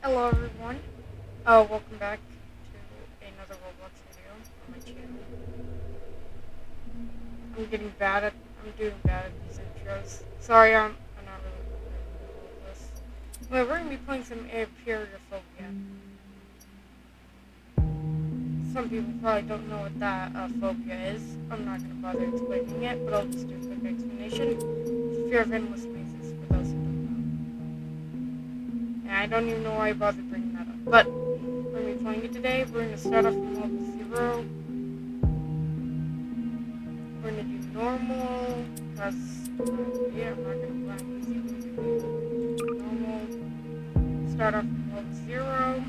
Hello everyone. Welcome back to another Roblox video on my channel. I'm doing bad at these intros. Sorry, I'm not really good at this. But we're gonna be playing some Apeirphobia. Some people probably don't know what that phobia is. I'm not gonna bother explaining it, but I'll just do a quick explanation. It's a fear of endless mazes for those who don't know. And I don't even know why I bothered bringing that up. But we're gonna be playing it today. We're gonna start off from level 0. We're gonna do normal, because, yeah, I'm not gonna plan easy. We're gonna do normal, start off from level 0,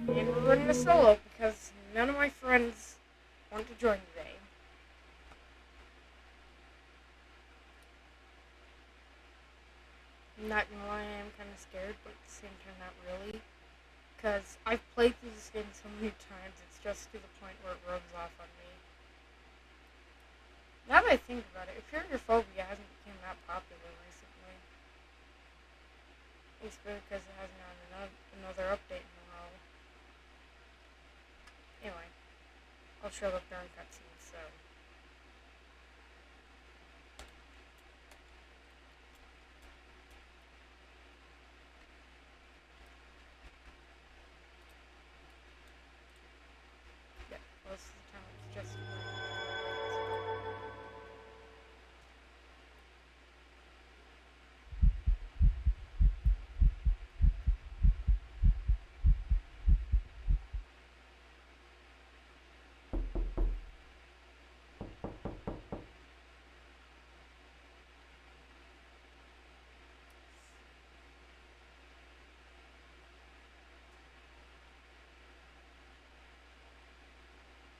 and we're running a solo, because none of my friends want to join today. I'm not gonna lie, I am kind of scared, but at the same time, not really, because I've played through this game so many times, it's just to the point where it rubs off on me. Now that I think about it, Apeirphobia hasn't become that popular recently. It's because it hasn't had another update in a while. Anyway, I'll show up during cutscenes, so. Yeah, most of the time it's just.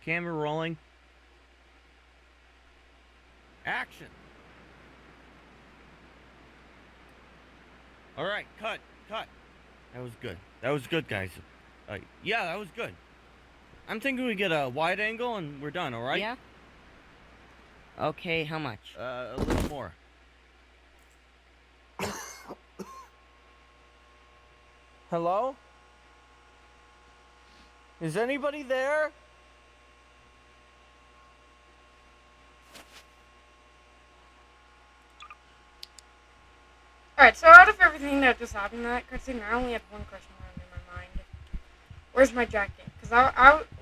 Camera rolling. Action. All right, cut. That was good. That was good, guys. Yeah, that was good. I'm thinking we get a wide angle and we're done, all right? Yeah? Okay, how much? A little more. Hello? Is anybody there? Alright, so out of everything that just happened in that cutscene, I only had one question running in my mind. Where's my jacket? Because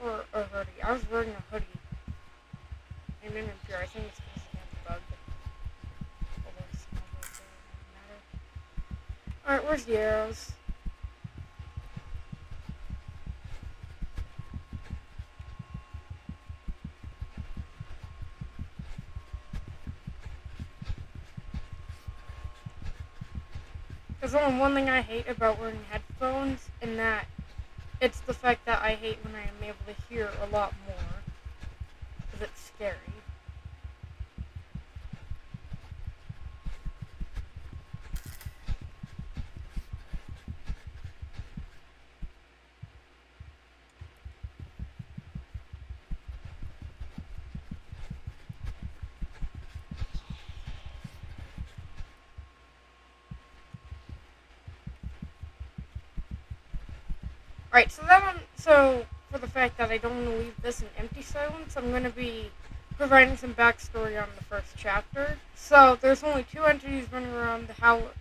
or a hoodie. I was wearing a hoodie. I'm impure. I think it's because the game's bugged. Although it's not really matter. Alright, where's the arrows? There's only one thing I hate about wearing headphones, and that it's the fact that I hate when I am able to hear a lot more, because it's scary. Alright, so for the fact that I don't want to leave this in empty silence, I'm going to be providing some backstory on the first chapter. So, there's only two entities running around, the Howler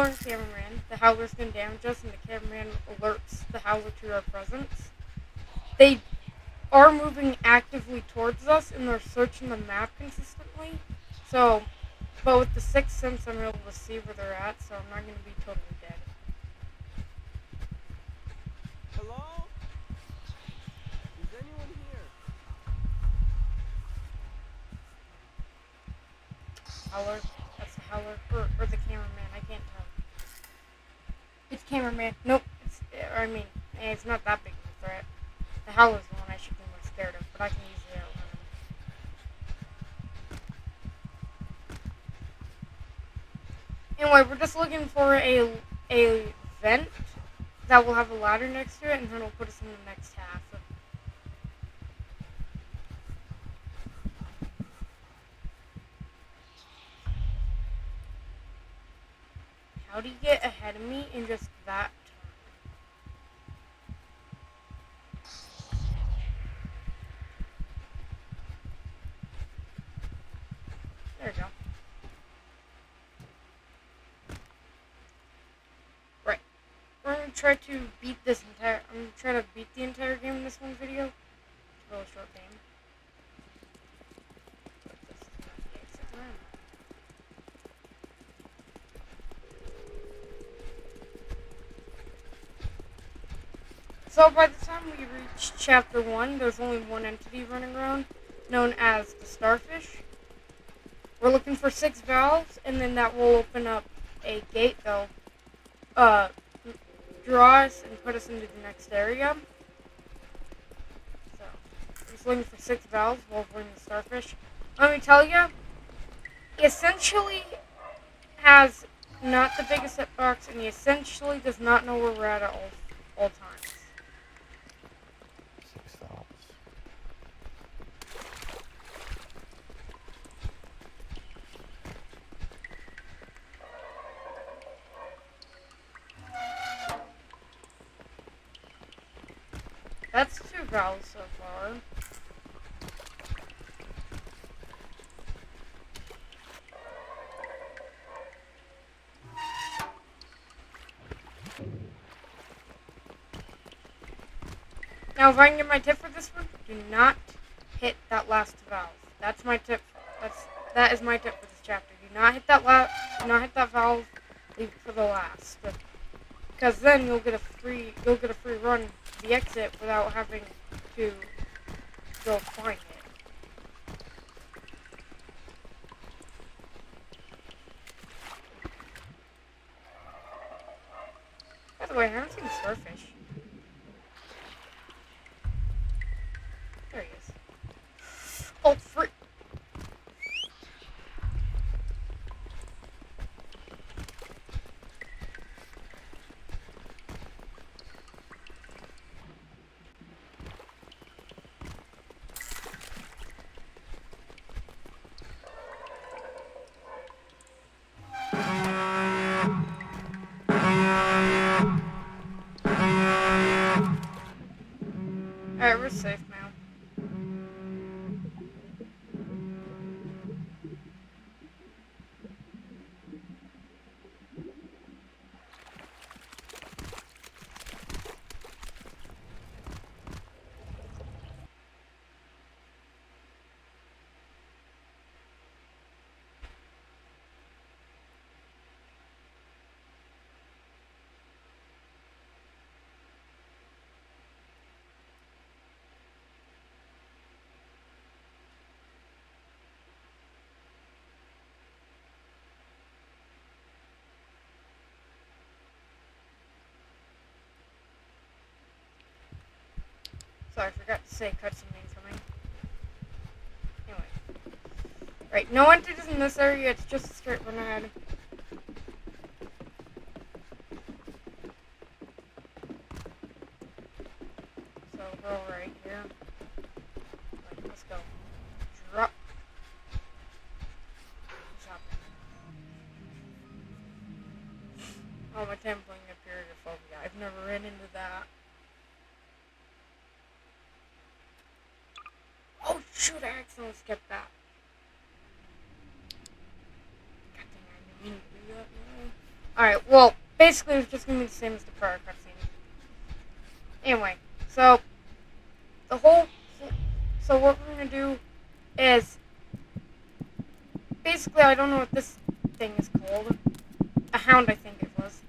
and Cameraman. The Howler's going to damage us, and the Cameraman alerts the Howler to our presence. They are moving actively towards us, and they're searching the map consistently. So, but with the sixth sense, I'm able to see where they're at, so I'm not going to be totally dead. Hello? Is anyone here? Howler. That's the Howler. Or the Cameraman. I can't tell. It's Cameraman. Nope. It's not that big of a threat. The Howler's the one I should be more scared of, but I can easily outrun him. Anyway, we're just looking for a vent that will have a ladder next to it, and then it'll put us in the next half. How do you get ahead of me in just that time? There we go. Right. We're gonna try to beat this entire. I'm gonna try to beat the entire game in this one video. It's a really short game. But this is not the exit room. So by the time we reach chapter 1, there's only one entity running around, known as the starfish. We're looking for 6 valves, and then that will open up a gate that'll draw us and put us into the next area. So, I'm just looking for 6 valves while we're in the starfish. Let me tell you, he essentially has not the biggest hitbox, and he essentially does not know where we're at all times. 6 valves. That's 2 valves so far. Now, if I can get my tip for this one, do not hit that last valve. That's my tip. That is my tip for this chapter. Do not hit that valve. Leave it for the last, because then you'll get a free run to the exit without having to go find it. By the way, I haven't seen starfish. There he is. Oh, free. Alright, we're safe now. Sorry, I forgot to say cutscene incoming. Anyway. Right, no entities in this area, it's just a straight run ahead. So we're all right here. Right, let's go. Drop. What's happening? Oh, my templing Apeirphobia. I've never ran into that. Oh shoot, I accidentally skipped that. God dang, I didn't mean to do that. Alright, well, basically it's just gonna be the same as the prior cutscene. Anyway, so what we're gonna do is basically, I don't know what this thing is called. A hound, I think it was.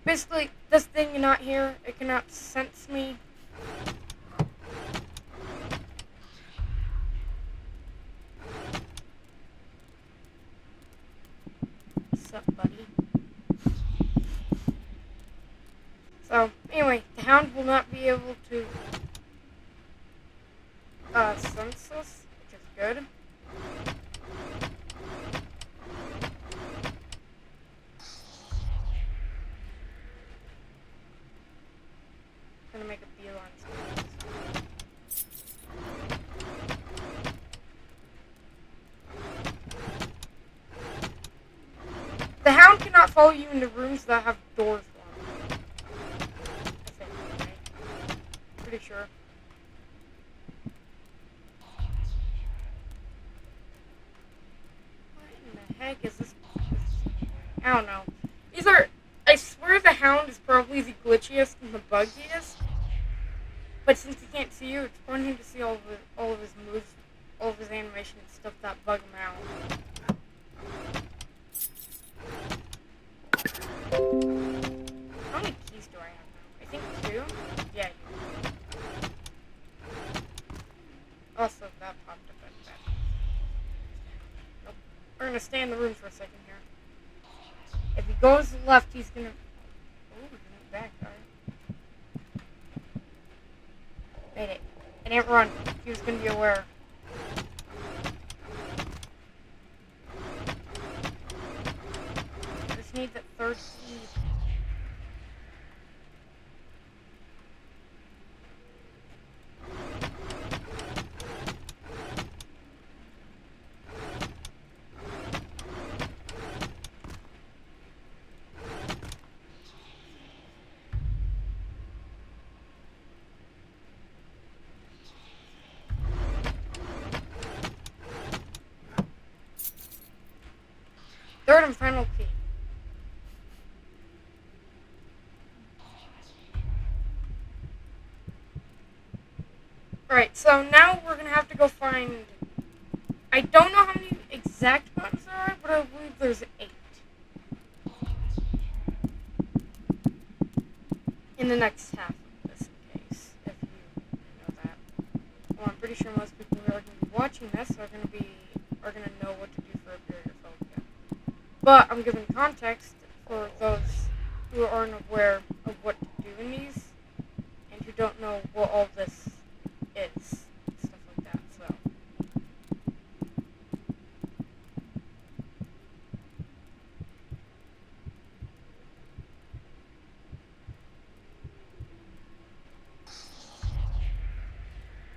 Basically, this thing cannot hear, it cannot sense me. What's up, buddy? So, anyway, the hound will not be able to sense us, which is good. I'm gonna make a beeline. The hound cannot follow you into rooms that have doors on them. I think, right? Pretty sure. What in the heck is this? I don't know. I swear the Hound is probably the glitchiest and the buggiest. But since he can't see you, it's fun him to see all of his moves, all of his animation and stuff that bug him out. How many keys do I have now? I think 2? Yeah. Also, that popped up at that. Nope. We're gonna stay in the room for a second here. If he goes left, he's gonna... Oh, he went back, alright. Made it. I didn't run. He was gonna be aware. I just need that third key. Third and final key. Alright, so now we're gonna have to go find... I don't know how many exact buttons there are, but I believe there's 8. In the next half of this case, if you know that. Well, I'm pretty sure most people who are going to be watching this are going to know what to do for Apeirphobia. But I'm giving context for those who aren't aware of what to do in these, and who don't know what all this is, stuff like that. So.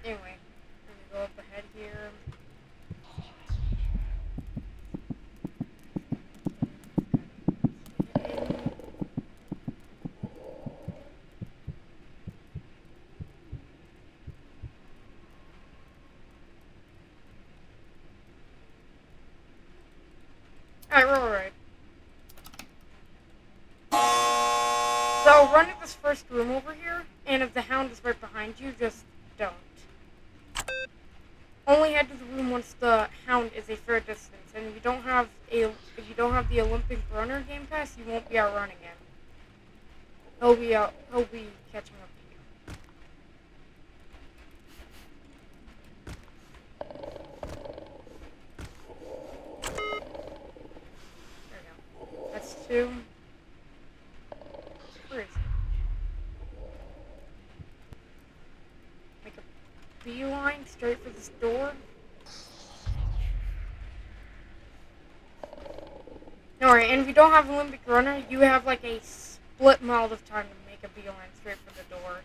Anyway, I'm gonna go up ahead here. Alright, we're alright. So run to this first room over here, and if the Hound is right behind you, just don't. Only head to the room once the Hound is a fair distance, and if you don't have the Olympic Runner Game Pass, you won't be outrunning him. He'll be catching up to you. There we go. That's 2. Where is he? Make a beeline straight for this door. Alright, and if you don't have Olympic Runner, you have like a split amount of time to make a beeline straight for the door.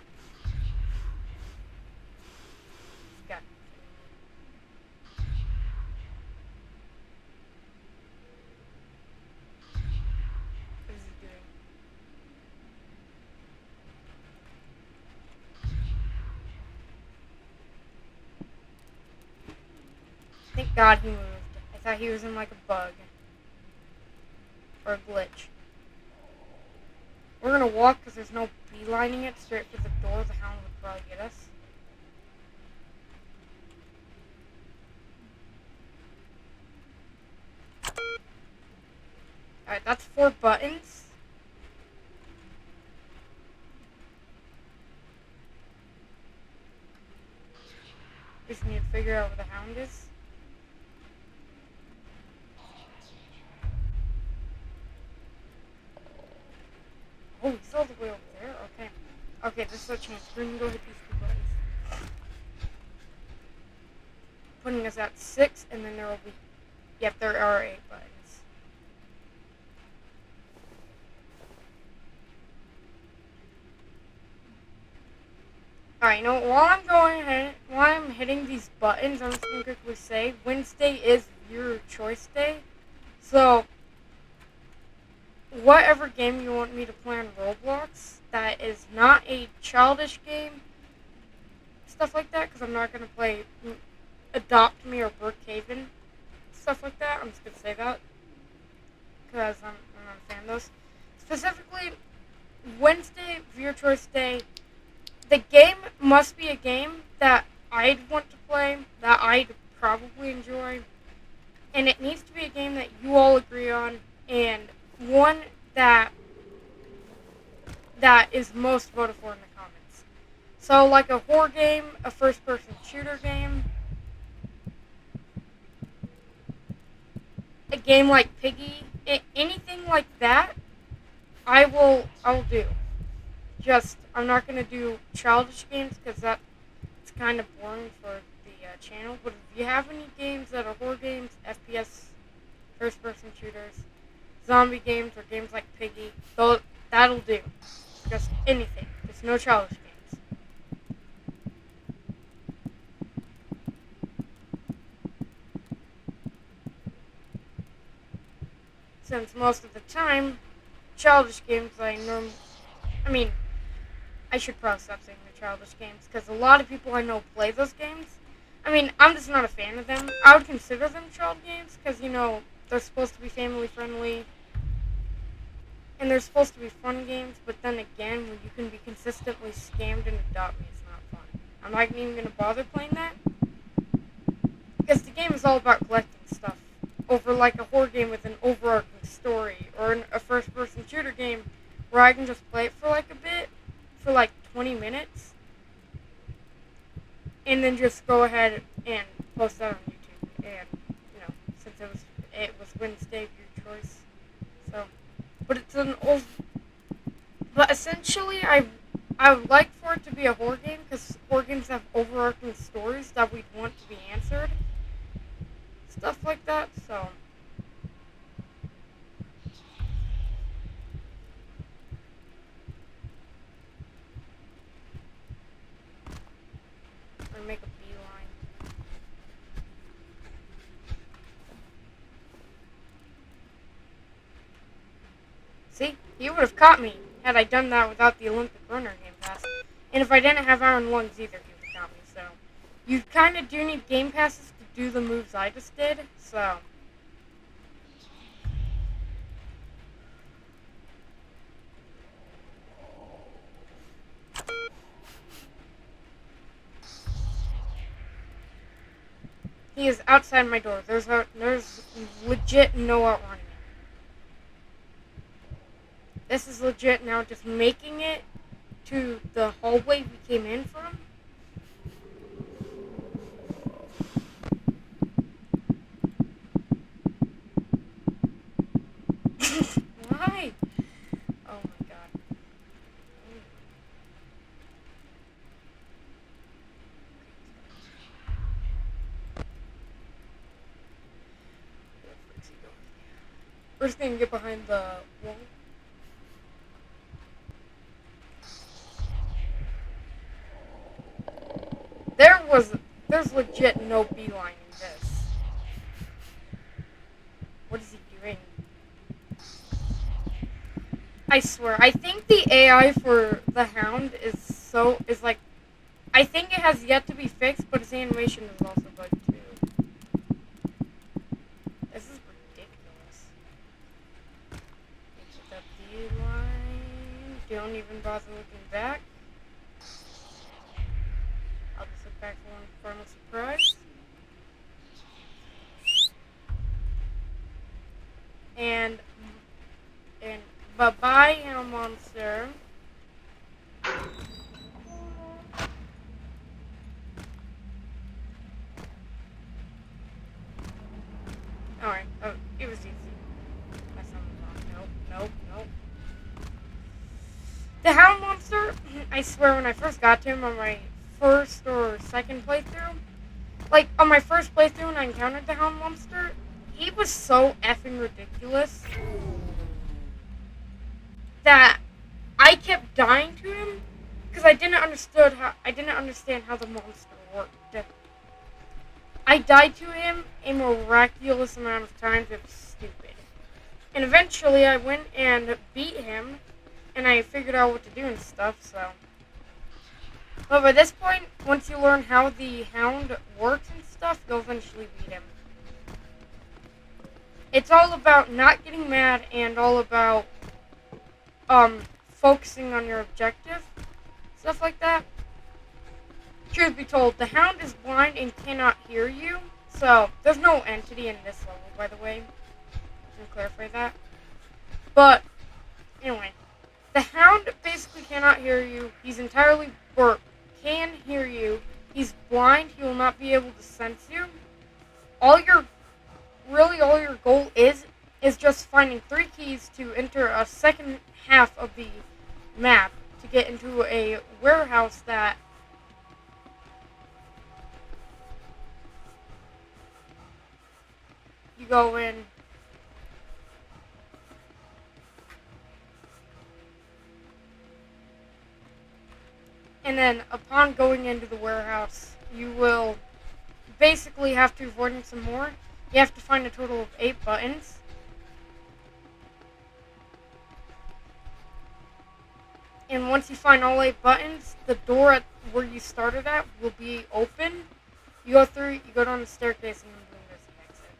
Got it. What is he doing? Thank God he moved. I thought he was in like a bug. Or a glitch. We're gonna walk because there's no beelining it straight for the door. The Hound would probably get us. Alright, that's 4 buttons. Just need to figure out where the Hound is. Oh, he's all the way over there? Okay. Okay, this is a chance. We're gonna go hit these 2 buttons. Putting us at 6, and then there will be... Yep, there are 8 buttons. Alright, you know, while I'm hitting these buttons, I'm just gonna quickly say, Wednesday is your choice day. So... whatever game you want me to play on Roblox that is not a childish game, stuff like that, because I'm not going to play Adopt Me or Brookhaven, stuff like that. I'm just going to say that because I'm not a fan of those. Specifically, Wednesday, Viewer Choice Day, the game must be a game that I'd want to play, that I'd probably enjoy, and it needs to be a game that you all agree on, and one that is most voted for in the comments. So, like a horror game, a first-person shooter game, a game like Piggy, anything like that, I'll do. Just, I'm not gonna do childish games because it's kind of boring for the channel. But if you have any games that are horror games, FPS, first-person shooters, zombie games, or games like Piggy, that'll do. Just anything. Just no childish games. Since most of the time, childish games I should probably stop saying they're childish games, because a lot of people I know play those games. I'm just not a fan of them. I would consider them child games, because, they're supposed to be family friendly, and they're supposed to be fun games, but then again, when you can be consistently scammed and Adopt Me, it's not fun. I'm not even going to bother playing that, because the game is all about collecting stuff, over like a horror game with an overarching story, or a first-person shooter game, where I can just play it for like a bit, for like 20 minutes, and then just go ahead and post that on YouTube. And since it was Wednesday, your choice. So, but but essentially, I would like for it to be a horror game, because horror games have overarching stories that we'd want to be answered, stuff like that. So. Make a beeline. See? He would have caught me had I done that without the Olympic runner game pass. And if I didn't have iron lungs either, he would have caught me. So, you kind of do need game passes to do the moves I just did. So. He is outside my door. There's legit no outrunning him. This is legit now just making it to the hallway we came in from. Why? Oh my god. We're just gonna get behind the wall. There's legit no beeline in this. What is he doing? I swear, I think the AI for the hound is like, I think it has yet to be fixed, but its animation is also bugged too. This is ridiculous. Get that beeline. Don't even bother looking back. I'll just look back for one final surprise. And bye-bye, Hell Monster. Alright, oh, it was easy. That's not wrong. Nope. The Hound Monster, I swear, when I first got to him on my first or second playthrough, like, on my first playthrough when I encountered the Hound Monster, he was so effing ridiculous that I kept dying to him because I didn't understand how the monster worked. I died to him a miraculous amount of times. It was stupid. And eventually I went and beat him, and I figured out what to do and stuff, so. But by this point, once you learn how the hound works and stuff, you'll eventually beat him. It's all about not getting mad and all about focusing on your objective, stuff like that. Truth be told, the hound is blind and cannot hear you, so there's no entity in this level, by the way. Let me clarify that. But anyway, the hound basically cannot hear you. He's entirely can hear you. He's blind. He will not be able to sense you. All your goal is just finding 3 keys to enter a second half of the map to get into a warehouse that you go in. And then upon going into the warehouse, you will basically have to avoid some more. You have to find a total of 8 buttons. And once you find all 8 buttons, the door at where you started at will be open. You go through, you go down the staircase, and then boom, there's an exit.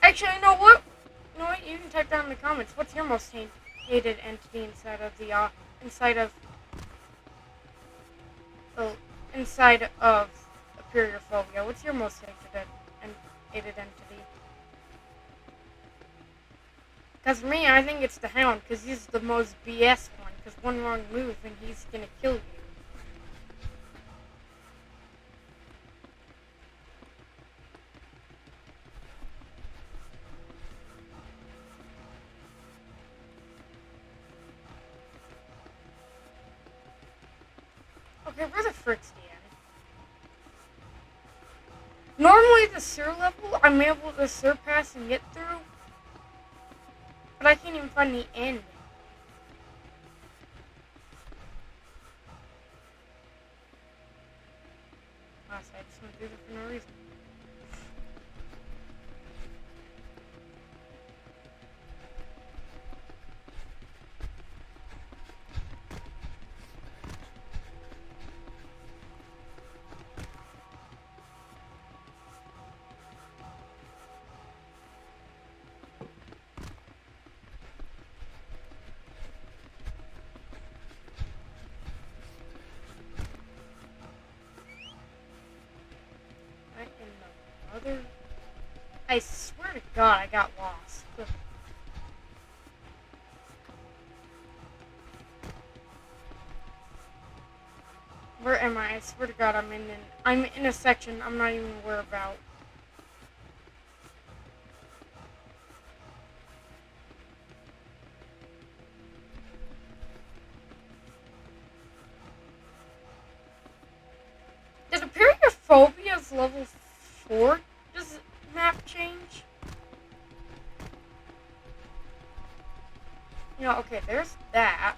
Actually, you know what? You know what? You can type down in the comments. What's your most hated entity inside of Apeirphobia? What's your most hated entity? Because for me, I think it's the hound, because he's the most BS one, because one wrong move and he's gonna kill you. Okay, where the frick's the end? Normally the sewer level, I'm able to surpass and get through, but I can't even find the end. Honestly, I just went through there for no reason. I swear to God, I got lost. Where am I? I swear to God, I'm in a section I'm not even aware about. Did Apeirphobia's level 4 does map change? You know, okay, there's that.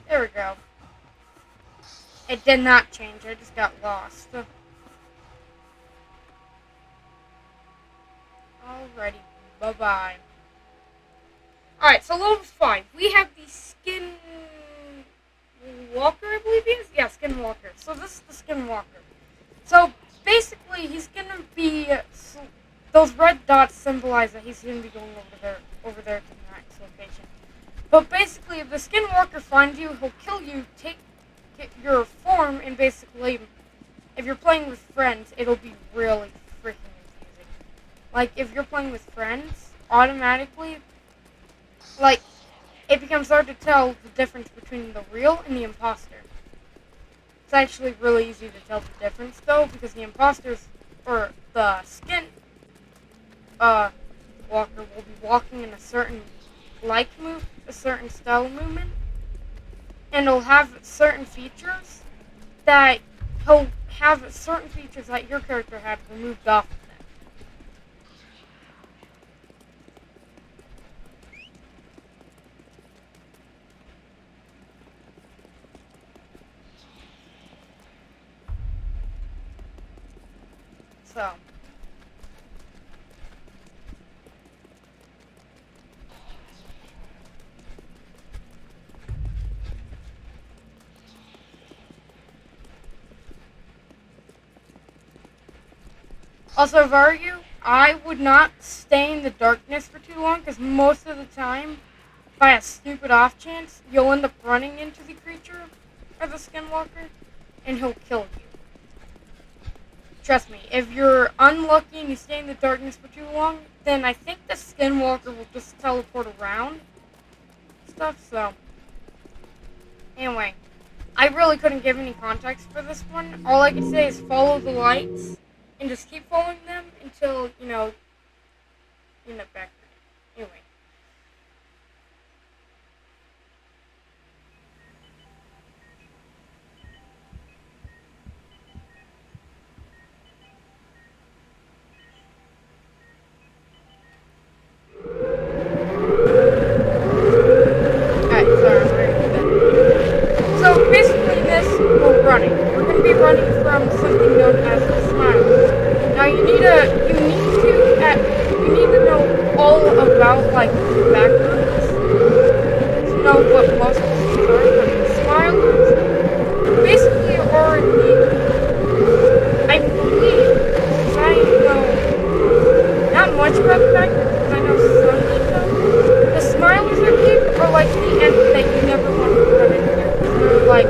There we go. It did not change, I just got lost. Alrighty, bye-bye. Alright, so level 5. We have the Skinwalker, I believe he is? Yeah, Skinwalker. So this is the Skinwalker. So, basically, he's gonna be... those red dots symbolize that he's gonna be going over there to the next location. But basically, if the Skinwalker finds you, he'll kill you, take your form, and basically, if you're playing with friends, it'll be really freaking confusing. Like, if you're playing with friends, automatically, like, it becomes hard to tell the difference between the real and the imposter. It's actually really easy to tell the difference, though, because the imposters, or the Skin Walker will be walking in a certain move a certain style of movement, and it'll have certain features that he'll have certain features that your character had removed off of them. So, also, if I were you, I would not stay in the darkness for too long, because most of the time, by a stupid off chance, you'll end up running into the creature, or the skinwalker, and he'll kill you. Trust me, if you're unlucky and you stay in the darkness for too long, then I think the skinwalker will just teleport around stuff, so. Anyway, I really couldn't give any context for this one. All I can say is follow the lights, and just keep following them until, you end up back. Anyway. Alright, sorry, I'm ready for that. So basically this, we're running. We're going to be running from something known as the smile. Now you need to know all about like the backgrounds to know what most of these are, but the smilers basically are I believe, since I know not much about the backgrounds, but I know some details, the smilers I believe are like the end that you never want to run into. They're like,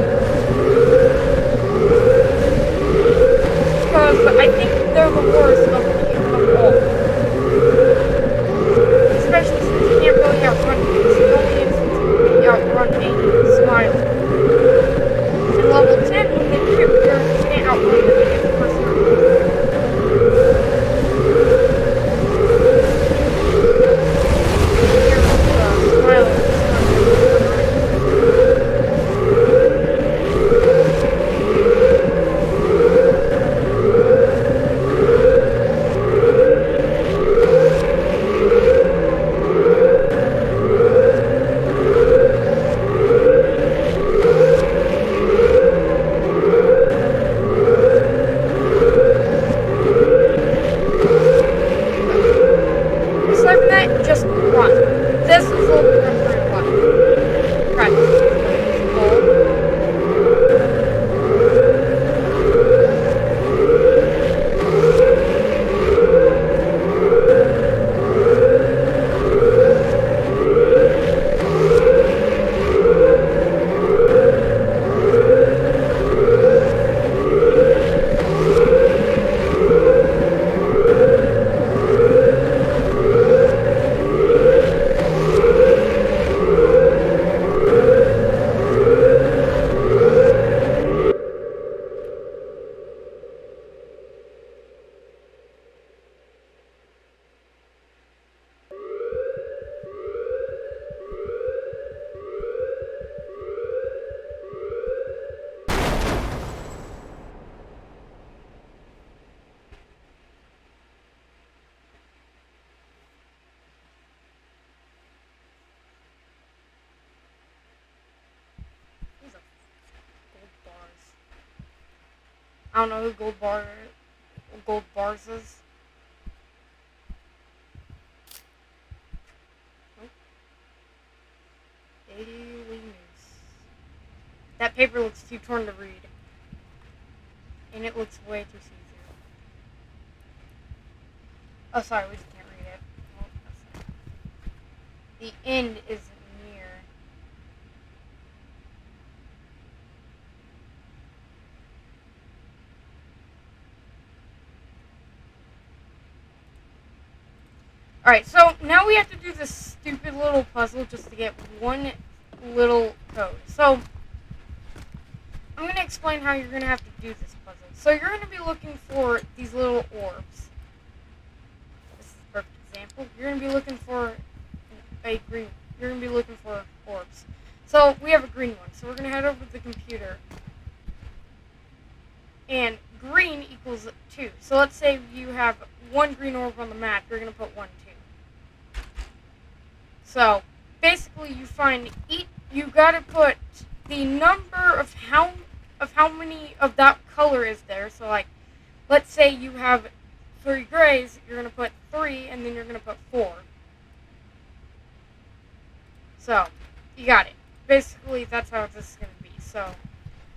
because I think they're the worst of all. Especially since you can't really outrun these. The only instance you can really outrun a smile. In level 10, when they trip, you can't outrun them again for certain. Here's the smile. Aside from that, just run. This is a little run for your life. Practice is what it's called. These are gold bars. I don't know who gold bars is. Nope. Daily news. That paper looks too torn to read. And it looks way too see-through. Oh, sorry, we just can't read it. Oh, that's not. The end is near. Alright, so now we have to do this stupid little puzzle just to get one little code. So, I'm going to explain how you're going to have to do this puzzle. So you're going to be looking for these little orbs. This is a perfect example. You're going to be looking for a green you're going to be looking for orbs. So we have a green one. So we're going to head over to the computer. And green equals 2. So let's say you have 1 green orb on the map. You're going to put 1, 2. So basically you find you got to put the number of how many of that color is there. So like, let's say you have 3 grays, you're going to put 3, and then you're going to put 4. So, you got it. Basically, that's how this is going to be. So,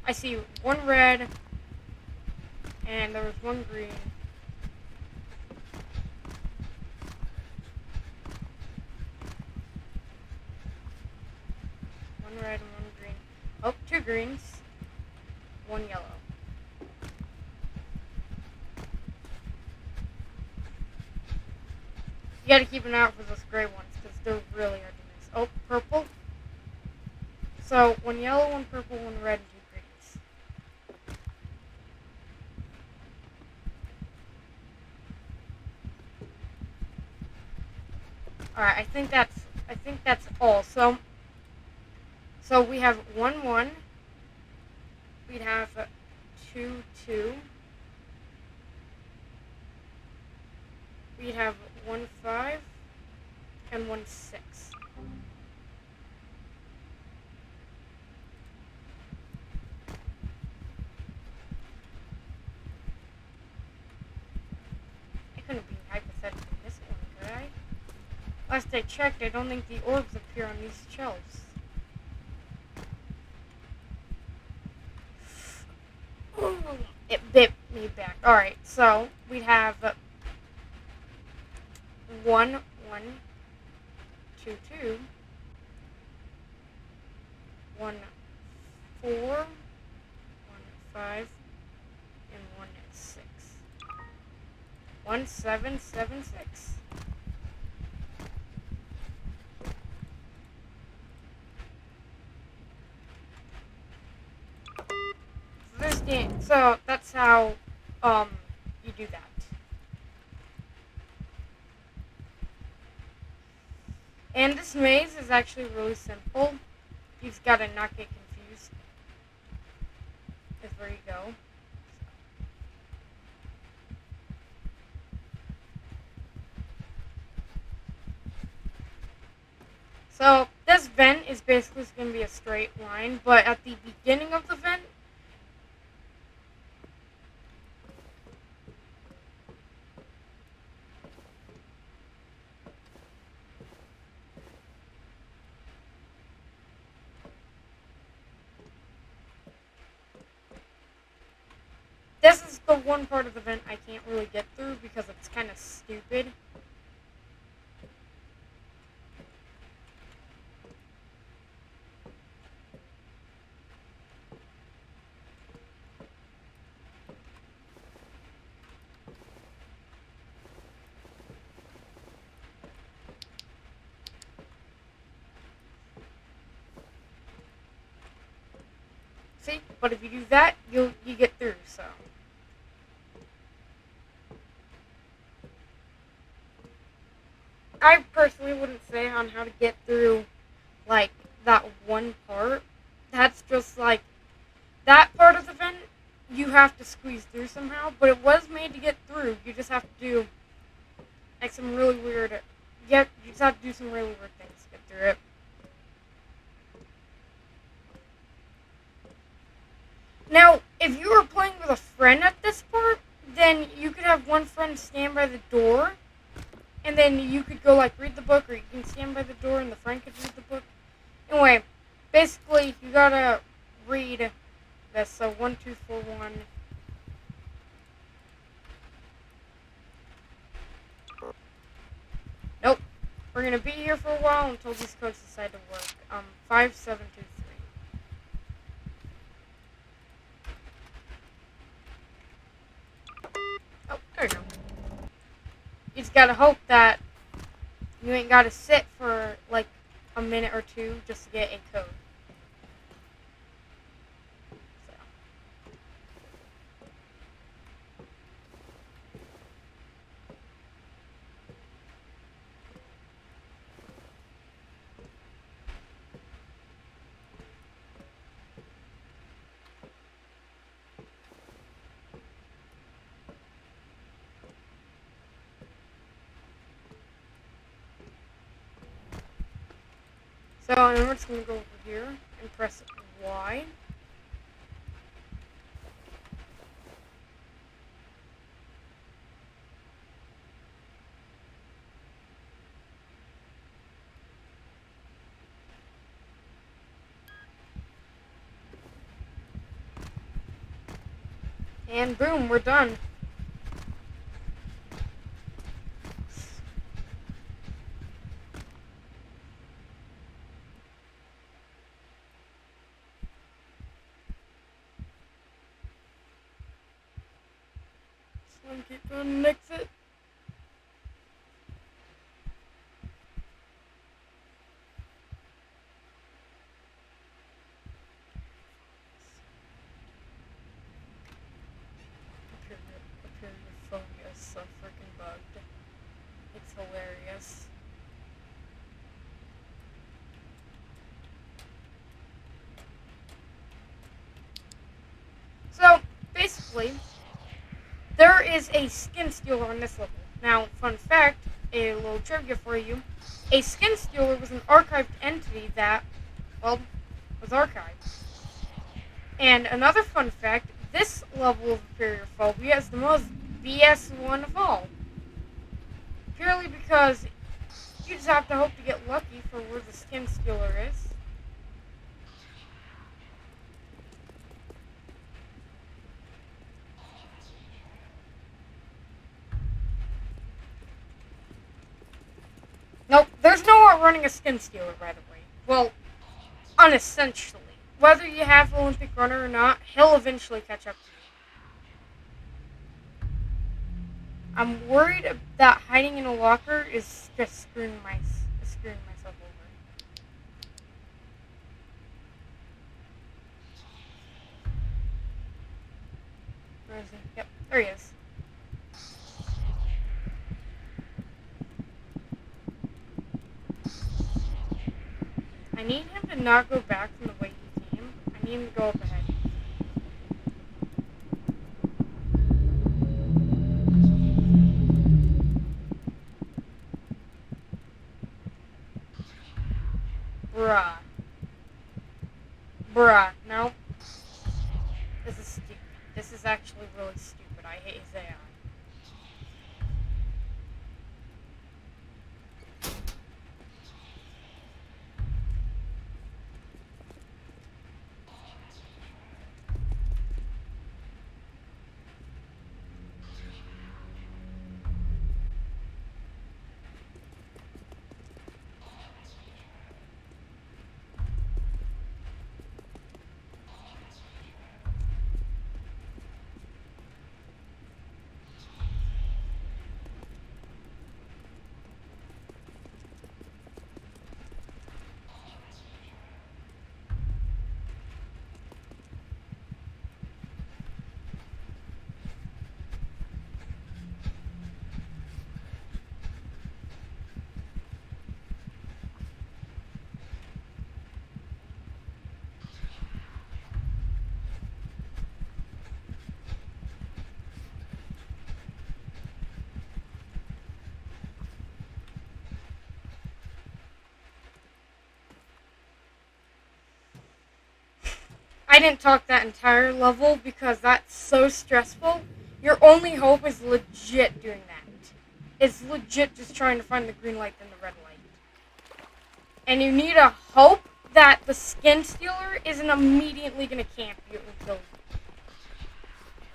I see 1 red, and there was 1 green. One red and 1 green. Oh, 2 greens. 1 yellow. You gotta keep an eye out for those gray ones, because they're really hard to miss. Oh, purple. So, 1 yellow, 1 purple, 1 red, and 2 greens. Alright, I think that's all. So we have 1, 1. We'd have 2, 2. We'd have 1, 5, and 1, 6. I couldn't be hypothetically this one, could I? Last I checked, I don't think the orbs appear on these shelves. Ooh, it bit me back. Alright, so we'd have 1, 1, 2, 2, 1, 4, 1, 5, and 1, 6. 1, 7, 7, 6. So that's how you do that. And this maze is actually really simple. You just gotta not get confused. Is where you go. So this vent is basically going to be a straight line, but at the beginning of the vent, this is the one part of the vent I can't really get through because it's kind of stupid. See? But if you do that, you get through, so. I personally wouldn't say on how to get through, like, that one part. That's just, like, that part of the vent, you have to squeeze through somehow, but it was made to get through. You just have to do, like, some really weird, you just have to do some really weird things to get through it. Now, if you were playing with a friend at this part, then you could have one friend stand by the door, and then you could go, like, read the book, or you can stand by the door and the friend could read the book. Anyway, basically, you gotta read this. So, 1, 2, 4, 1. Nope. We're gonna be here for a while until these codes decide to work. 5, 7, 2, 3. Oh, there you go. You just gotta hope that you ain't gotta sit for like a minute or two just to get a code. So. So and we're just gonna go over here and press Y. And boom, we're done. Just want to keep going and exit. Apeirphobia is so freaking bugged. It's hilarious. So, basically, there is a skin stealer on this level. Now, fun fact, a little trivia for you. A skin stealer was an archived entity that, well, was archived. And another fun fact, this level of Apeirphobia is the most BS one of all. Purely because you just have to hope to get lucky for where the skin stealer is. Nope, there's no outrunning a skin stealer, by the way. Well, unessentially. Whether you have Olympic runner or not, he'll eventually catch up to you. I'm worried that hiding in a locker is just screwing myself over. Where is he? Yep, there he is. I need him to not go back from the way he came. I need him to go up ahead. Bruh. Bruh. No. This is stupid. This is actually really stupid. I hate his AI. I didn't talk that entire level because that's so stressful. Your only hope is legit doing that. It's legit just trying to find the green light and the red light. And you need a hope that the skin stealer isn't immediately going to camp you and kill you.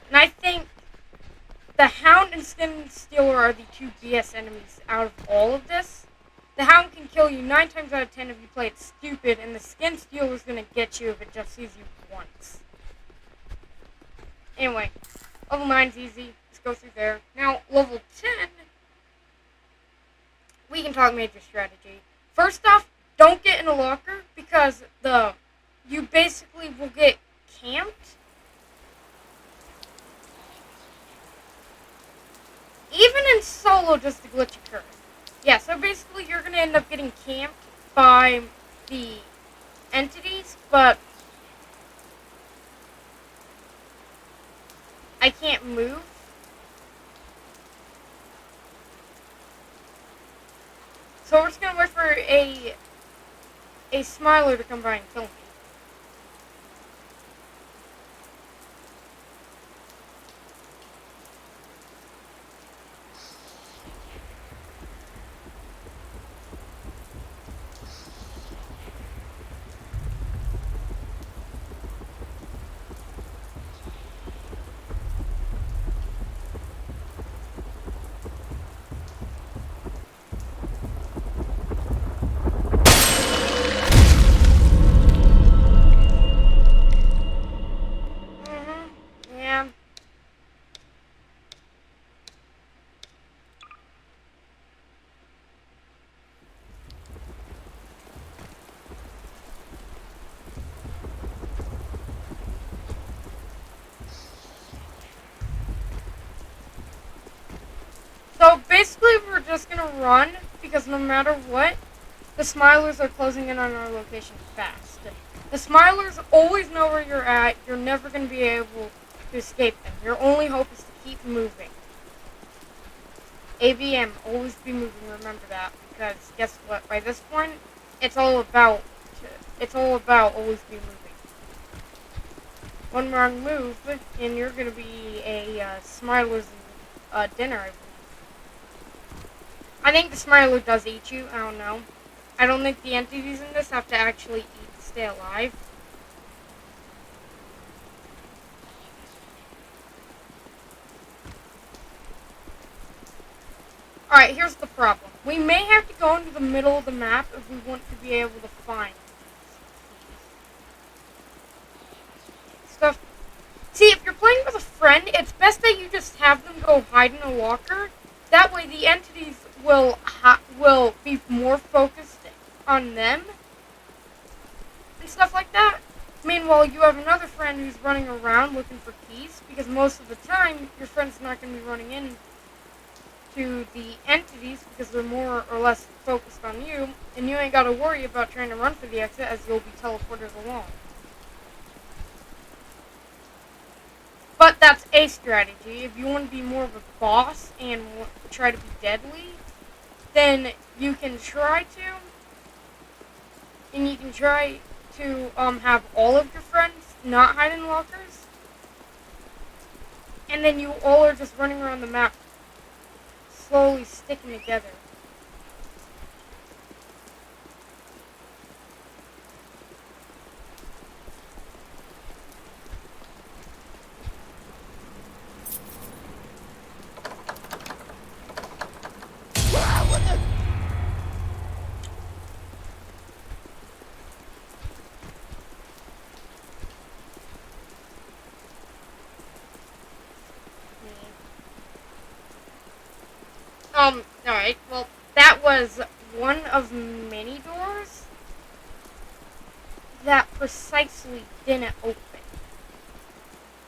And I think the hound and skin stealer are the two BS enemies out of all of this. The hound can kill you 9 times out of 10 if you play it stupid, and the skin stealer is going to get you if it just sees you once. Anyway, level 9 is easy. Let's go through there. Now, level 10, we can talk major strategy. First off, don't get in a locker because you basically will get camped. Even in solo, does the glitch occur? Yeah, so basically you're going to end up getting camped by the entities, but I can't move. So we're just going to wait for a a Smiler to come by and kill me. Yeah. So basically, we're just gonna run because no matter what, the Smilers are closing in on our location fast. The Smilers always know where you're at. You're never gonna be able to escape them. Your only hope is to keep moving. ABM, always be moving. Remember that, because guess what? By this point, it's all about always be moving. One wrong move, and you're gonna be a Smiler's dinner. I think the Smiler does eat you. I don't know. I don't think the entities in this have to actually eat to stay alive. Alright, here's the problem. We may have to go into the middle of the map if we want to be able to find stuff. See, if you're playing with a friend, it's best that you just have them go hide in a locker. That way the entities will be more focused on them and stuff like that. Meanwhile, you have another friend who's running around looking for keys, because most of the time, your friend's not going to be running in to the entities because they're more or less focused on you, and you ain't got to worry about trying to run for the exit as you'll be teleported along. But that's a strategy. If you want to be more of a boss and try to be deadly, then you can try to have all of your friends not hide in lockers, and then you all are just running around the map slowly sticking together. Alright, well, that was one of many doors that precisely didn't open.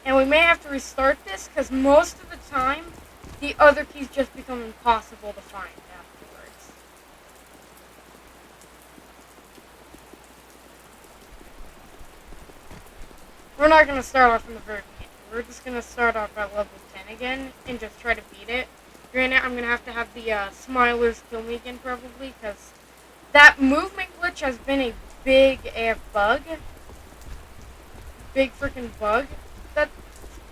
And we may have to restart this, because most of the time, the other keys just become impossible to find afterwards. We're not going to start off from the very beginning. We're just going to start off at level 10 again, and just try to beat it. Granted, I'm going to have the Smilers kill me again, probably, because that movement glitch has been a big AF bug. Big freaking bug that's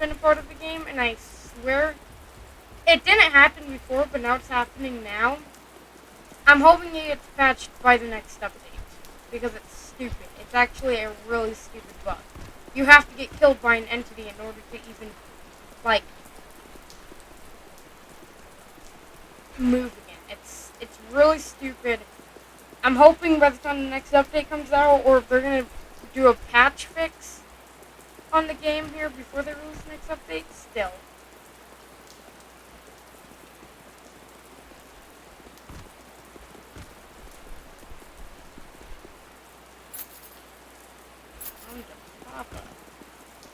been a part of the game, and I swear it didn't happen before, but now it's happening now. I'm hoping it gets patched by the next update, because it's stupid. It's actually a really stupid bug. You have to get killed by an entity in order to even, like, move again. It's really stupid. I'm hoping by the time the next update comes out, or if they're gonna do a patch fix on the game here before they release the next update, still.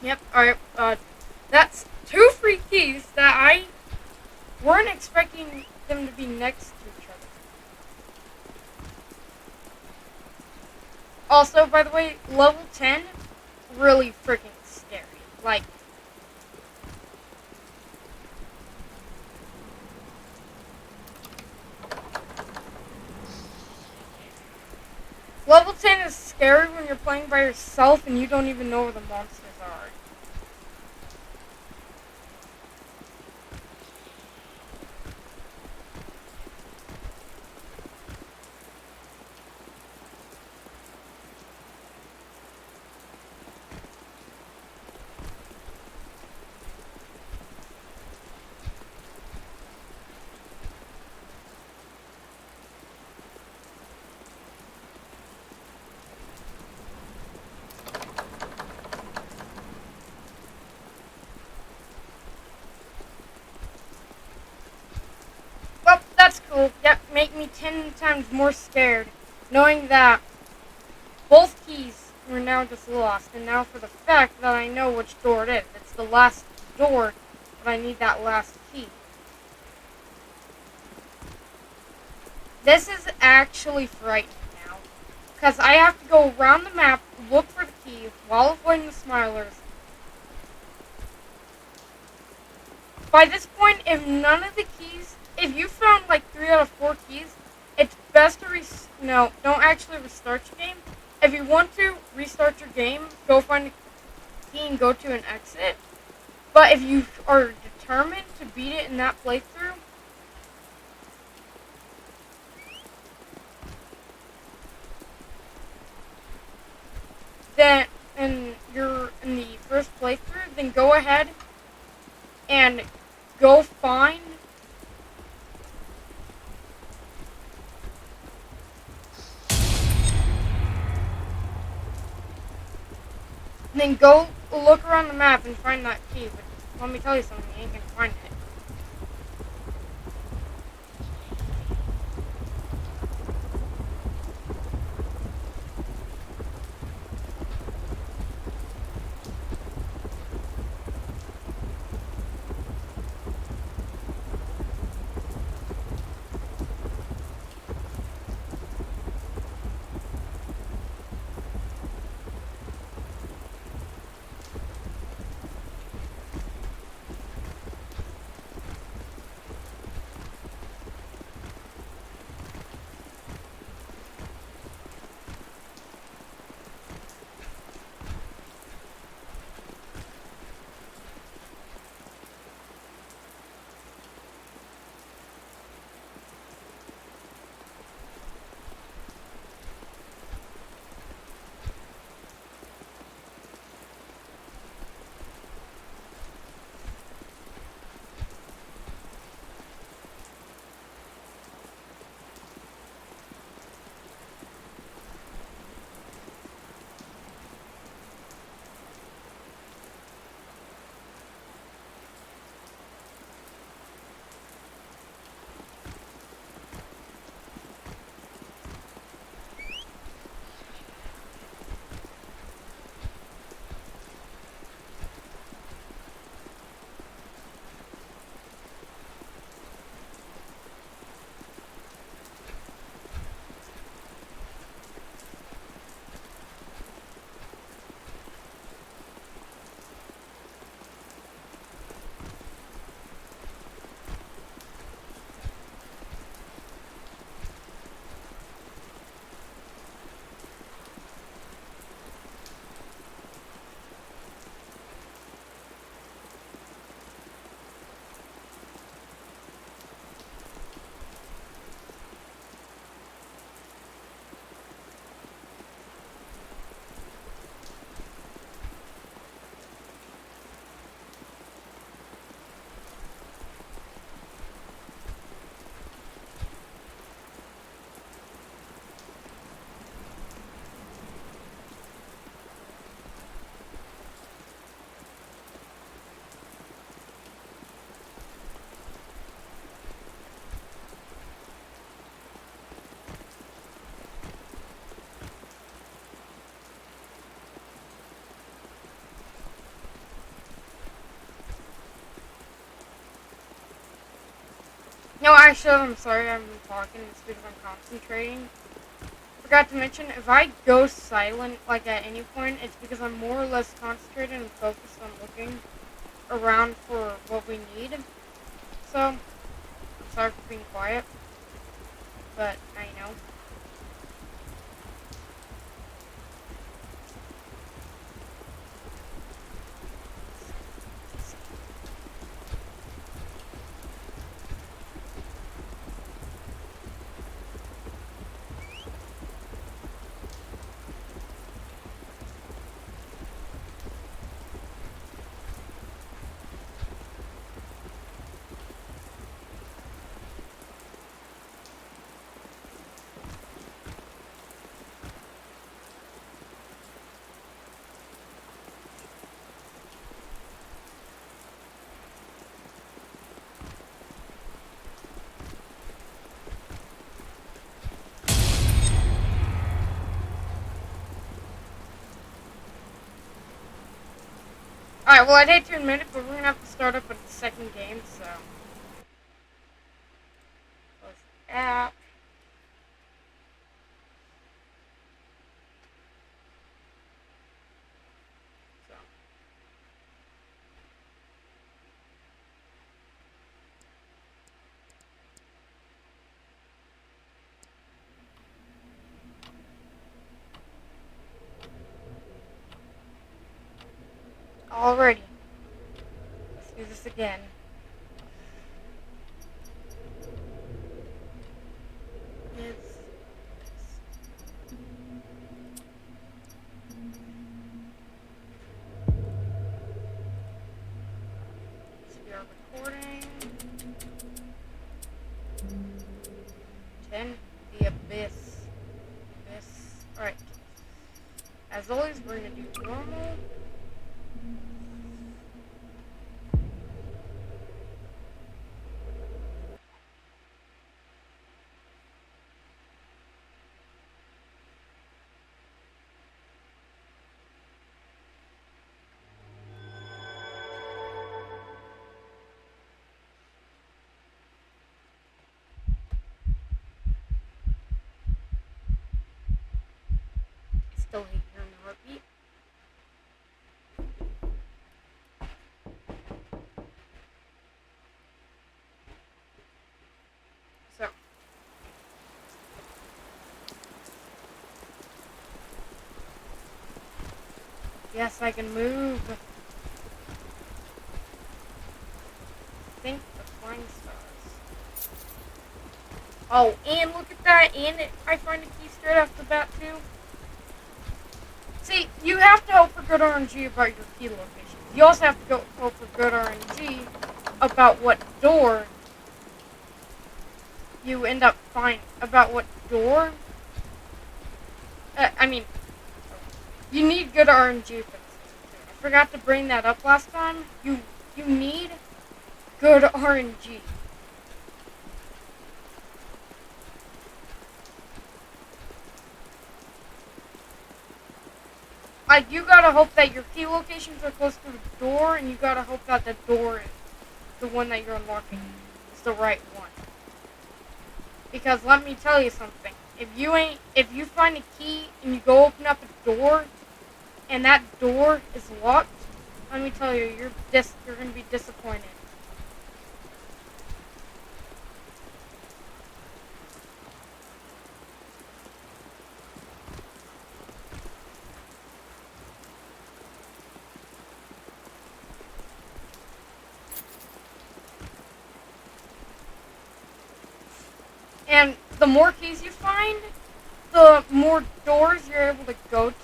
Yep, alright, that's 2 free keys that I weren't expecting them to be next to each other. Also, by the way, level 10, really freaking scary. Like, level 10 is scary when you're playing by yourself and you don't even know where the monsters are. Well, that's cool. Yep, make me 10 times more scared, knowing that both keys were now just lost, and now for the fact that I know which door it is. It's the last door, but I need that last key. This is actually frightening now, because I have to go around the map, look for the key, while avoiding the smilers. By this point, if none of the keys, if you found like 3 out of 4 keys, it's best to no, don't actually restart your game. If you want to restart your game, go find a key and go to an exit. But if you are determined to beat it in that playthrough, then and you're in the first playthrough, then go ahead and go find then go look around the map and find that key. But let me tell you something, you ain't gonna find it. No, actually, I'm sorry I'm talking. It's because I'm concentrating. Forgot to mention, if I go silent, like at any point, it's because I'm more or less concentrated and focused on looking around for what we need. So, I'm sorry for being quiet, but I know. Alright, well, I'd hate to admit it, but we're gonna have to start up with the second game, so. Close the app. So. Alrighty. Let's do this again. It's we are recording. 10. The Abyss. Alright. As always, we're gonna do normal. Still hate hearing the heartbeat. So. Yes, I can move. Think the flying stars. Oh, and look at that, and I find a key straight off the bat, too. See, you have to hope for good RNG about your key location. You also have to hope for good RNG about what door you end up finding. About what door? You need good RNG for this. I forgot to bring that up last time. You need good RNG. Like, you gotta hope that your key locations are close to the door, and you gotta hope that the door is the one that you're unlocking is the right one. Because let me tell you something. If you find a key and you go open up a door, and that door is locked, let me tell you, you're gonna be disappointed. And the more keys you find, the more doors you're able to go to.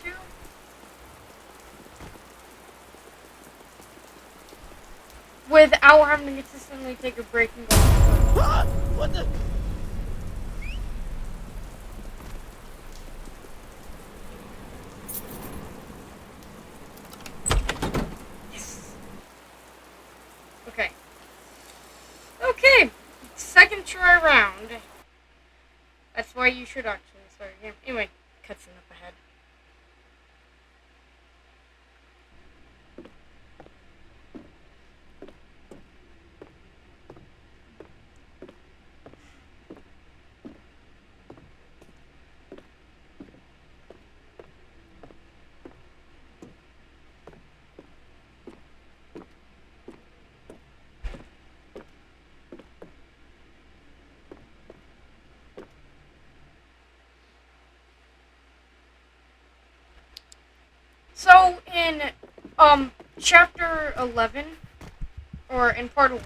Without having to consistently take a break and go. What the? Yes. Okay. Okay. Second try round. That's why you should actually start again. Anyway, cutscene up ahead. So in chapter 11, or in level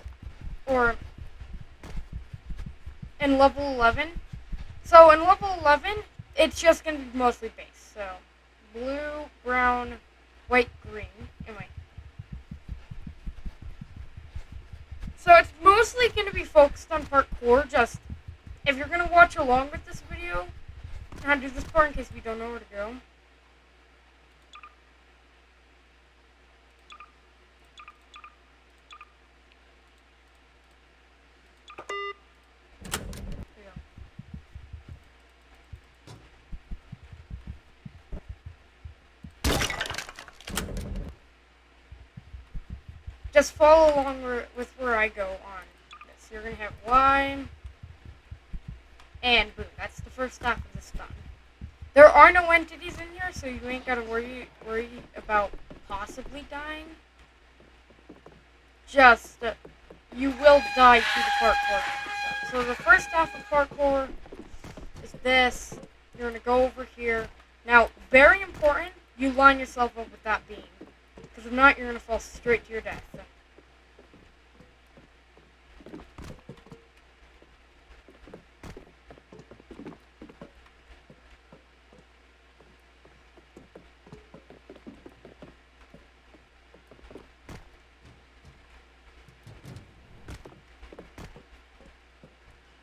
11. So in level 11, it's just gonna be mostly base. So blue, brown, white, green. Anyway. So it's mostly gonna be focused on parkour. Just if you're gonna watch along with this video, I'll do this part in case we don't know where to go. just follow along with where I go on this. You're going to have Y, and boom, that's the first half of this done. There are no entities in here, so you ain't got to worry about possibly dying. Just, you will die to the parkour. So the first half of parkour is this. You're going to go over here. Now, very important, you line yourself up with that beam. Because if not, you're going to fall straight to your death.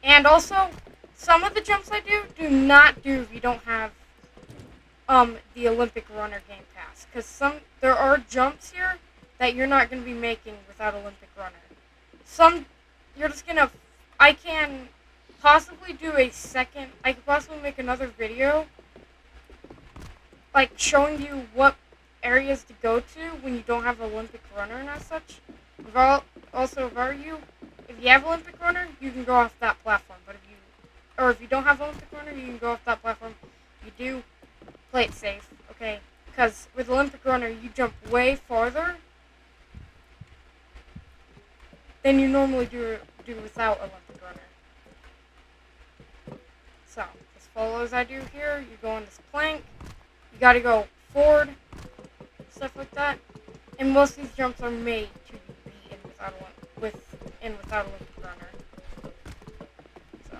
And also, some of the jumps I do not do if you don't have the Olympic Runner Game Pass. Because there are jumps here that you're not going to be making without Olympic Runner. Some, you're just going to, I can possibly do I could possibly make another video, like, showing you what areas to go to when you don't have Olympic Runner and as such. If I were you, if you have Olympic Runner, you can go off that platform. But if you don't have Olympic Runner, you can go off that platform. If you do, play it safe, okay? Because with Olympic Runner, you jump way farther than you normally do without Olympic Runner. So, just follow as I do here. You go on this plank. You gotta go forward, stuff like that. And most of these jumps are made to be in without Olympic Runner. So,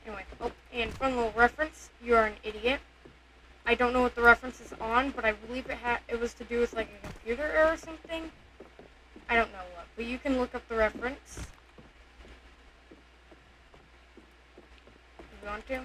anyway, and fun little reference. You are an idiot. I don't know what the reference is on, but I believe it was to do with like a computer error or something. I don't know what, but you can look up the reference if you want to.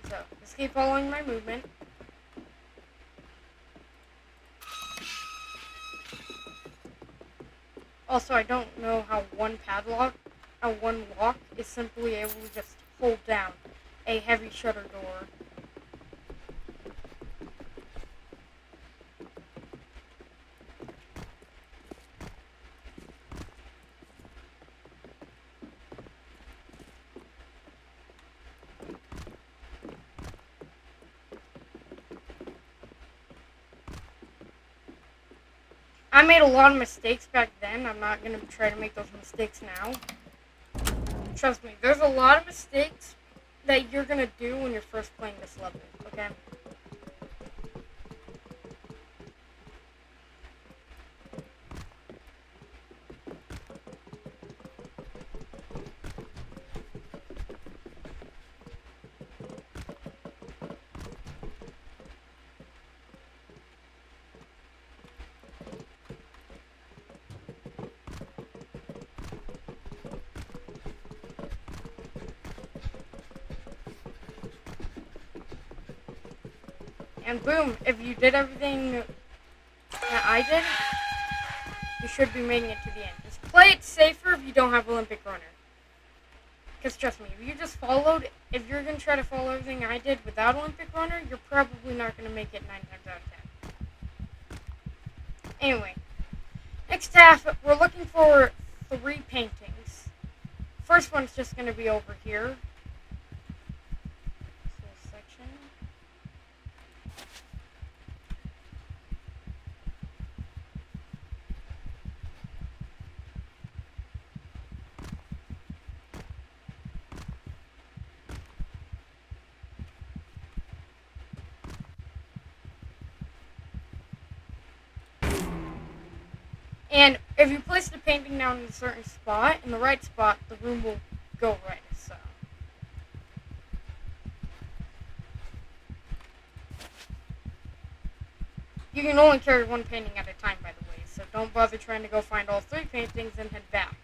So, just keep following my movement. Also, I don't know how one lock is simply able to just hold down a heavy shutter door. I made a lot of mistakes back then. I'm not going to try to make those mistakes now. Trust me, there's a lot of mistakes that you're going to do when you're first playing this level, okay? And boom, if you did everything that I did, you should be making it to the end. Just play it safer if you don't have Olympic Runner. Because trust me, if you're going to try to follow everything I did without Olympic Runner, you're probably not going to make it 9 times out of 10. Anyway, next half, we're looking for 3 paintings. First one's just going to be over here. This section. And if you place the painting down in a certain spot, in the right spot, the room will go right, so. You can only carry one painting at a time, by the way, so don't bother trying to go find all 3 paintings and head back.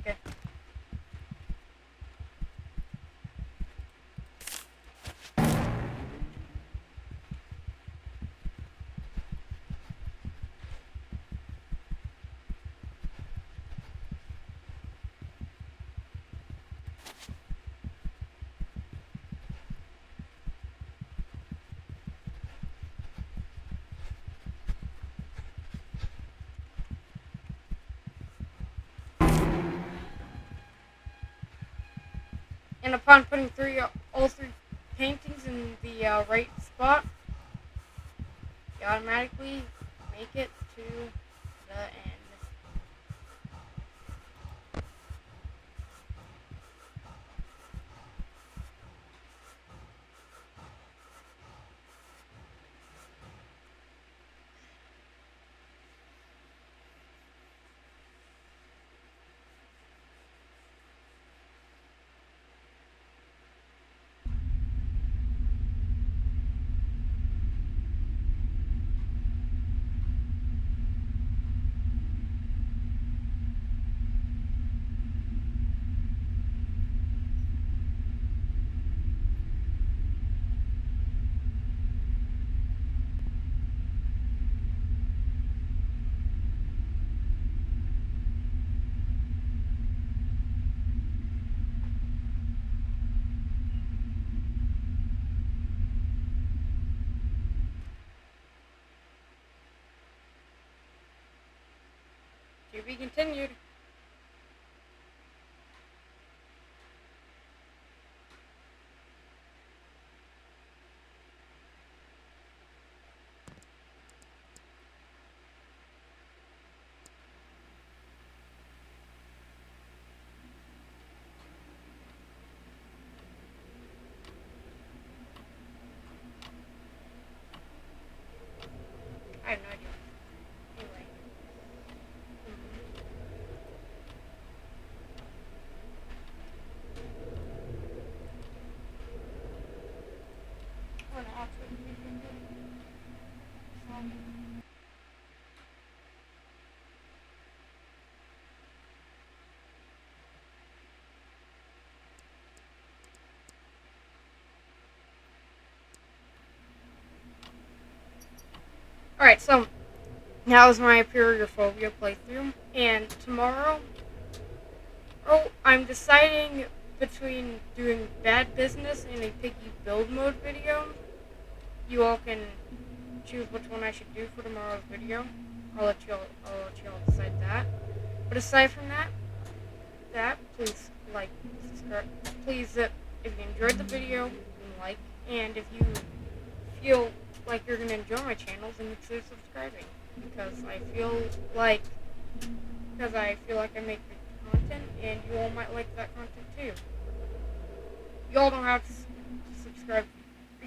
And upon putting all 3 paintings in the right spot, you automatically make it to the end. To be continued. I have no idea. Anyway. We're gonna actually Alright, so that was my Apeirphobia playthrough, and tomorrow, I'm deciding between doing bad business and a piggy build mode video. You all can choose which one I should do for tomorrow's video. I'll let you all decide that. But aside from that, please like, subscribe. Please, if you enjoyed the video, like, and if you feel like you're gonna enjoy my channel, then consider subscribing. Because I feel like I make good content, and you all might like that content too. Y'all don't have to subscribe.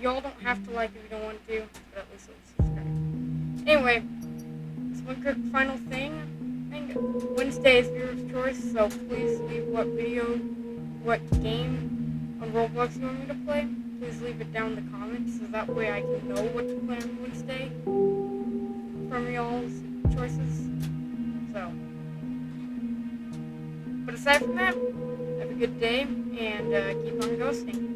Y'all don't have to like if you don't want to, but at least subscribe. Anyway, just one quick final thing. I think Wednesday is viewer's choice, so please leave what game on Roblox you want me to play. Please leave it down in the comments, so that way I can know what to play on Wednesday from y'all's choices. So, but aside from that, have a good day, and keep on ghosting.